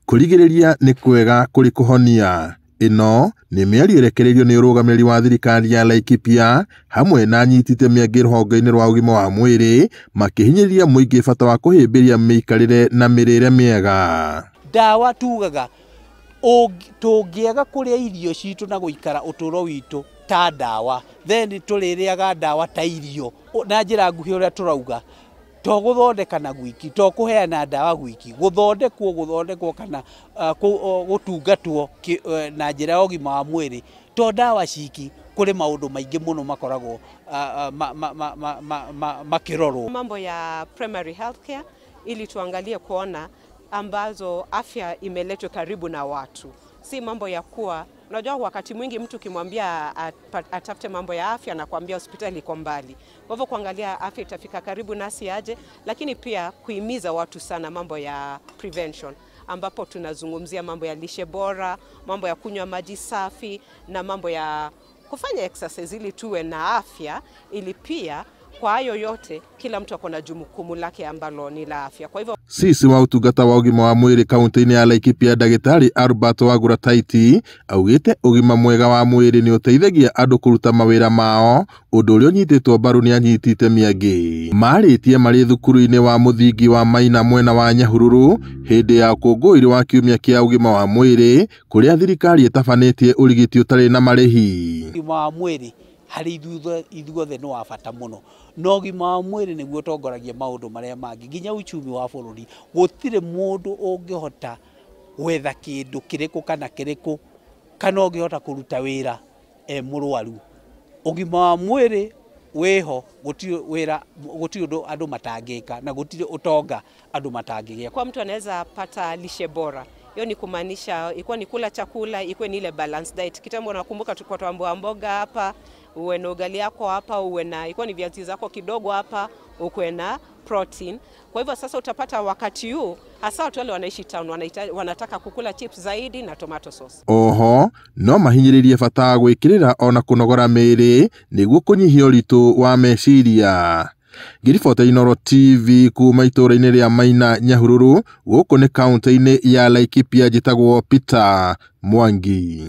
Kurigiriria ni kwega kuri kuhonia. Ino ni mĩario ĩrekereirio nĩ ũrũgamĩrĩri wa thirikari ya Laikipia hamwe na anyiti itemi angĩ rũhonge-inĩ rwa ũgima wa mwĩrĩ makĩhinyĩrĩria mũingĩ bata wa kũhĩmbĩria mĩikarĩre na mĩrĩre mĩega. Dawa tugaga tũngĩaga kũrĩa irio citũ na gũikara ũtũũro witũ ta dawa, then tũrĩrĩaga dawa ta irio na njĩra nguhĩ ũrĩa tũrauga to gũthondeka na gwiki, to kũheana dawa gwiki, gũthondekwo kana gũtungatwo na njĩra ya ũgima wa mwĩrĩ, to dawa ciki kũrĩ maũndũ maingĩ mũno makoragwo makĩrorwo. Mambo ya primary health care ili tuangalie kuona ambazo afya imeletwa karibu na watu, si mambo ya kuwa unajua wakati mwingi mtu kimwambia atafute mambo ya afya na kuambia hospitali iko mbali. Kwa hivyo kuangalia afya itafika karibu nasi aje, lakini pia kuhimiza watu sana mambo ya prevention ambapo tunazungumzia mambo ya lishe bora, mambo ya kunywa maji safi na mambo ya kufanya exercise ili tuwe na afya, ili pia kwa hayo yote kila mtu akona jukumu lake ambalo ni la afya. Kwa hivyo sisi wa utungata wa ũgima wa mwĩrĩ kaunti-inĩ ya Laikipia Ndagĩtarĩ Albert Wagura Taiti augĩte ũgima mwega wa mwĩrĩ nĩ ũteithagia andũ kũruta mawĩra mao, ũndũ ũrĩa ũnyitĩtwo mbaru nĩ anyiti itemi angĩ. Marĩtie marĩ thukuru-inĩ wa mũthingi wa Maina mwena wa Nyahururu hĩndĩ ya ũkũngũĩri wa kiumia kĩa ũgima wa mwĩrĩ kũrĩa thirikari ĩtabanĩtie ũrigiti ũtarĩ na marĩhi. Ũgima wa mwĩrĩ harĩ ithuothe nĩ wa bata mũno, no ũgima wa mwĩrĩ nĩguo ũtongoragia maũndũ marĩa mangĩ nginya uchumi wa bũrũri. Gũtirĩ mũndũ ũngĩhota gwetha kĩndũ kĩrĩkũ kana kĩrĩkũ kana ũngĩhota kũruta wĩra mũrwaru. Ũgima wa mwĩrĩ wĩho, gũtirĩ ũndũ andũ matangĩka na gũtirĩ ũtonga andũ matangĩgĩa. Kwa mtu anaweza pata lishe bora, hiyo ni kumaanisha ikuwa ni kula chakula, ikuwe ni ile balanced diet. Kitambo nakumbuka tulikuwa tuambiwa mboga hapa, uwe na ugali yako hapa, uwe na ikuwa ni viazi zako kidogo hapa, ukuwe na protein. Kwa hivyo sasa utapata wakati huu hasa watu wale wanaishi town wanataka kukula chips zaidi na tomato sauce. Oho no mahinyĩrĩrie bata wa gwĩkĩrĩra ona kũnogora mĩĩrĩ nĩguo kũnyihia ũritũ wa meciria. Ngiribota Inooro TV kuma itũũra-inĩ rĩa Maina Nyahururu gũkũ nĩ kaunti-inĩ ya Laikipia njĩtagwo Peter Mwangi.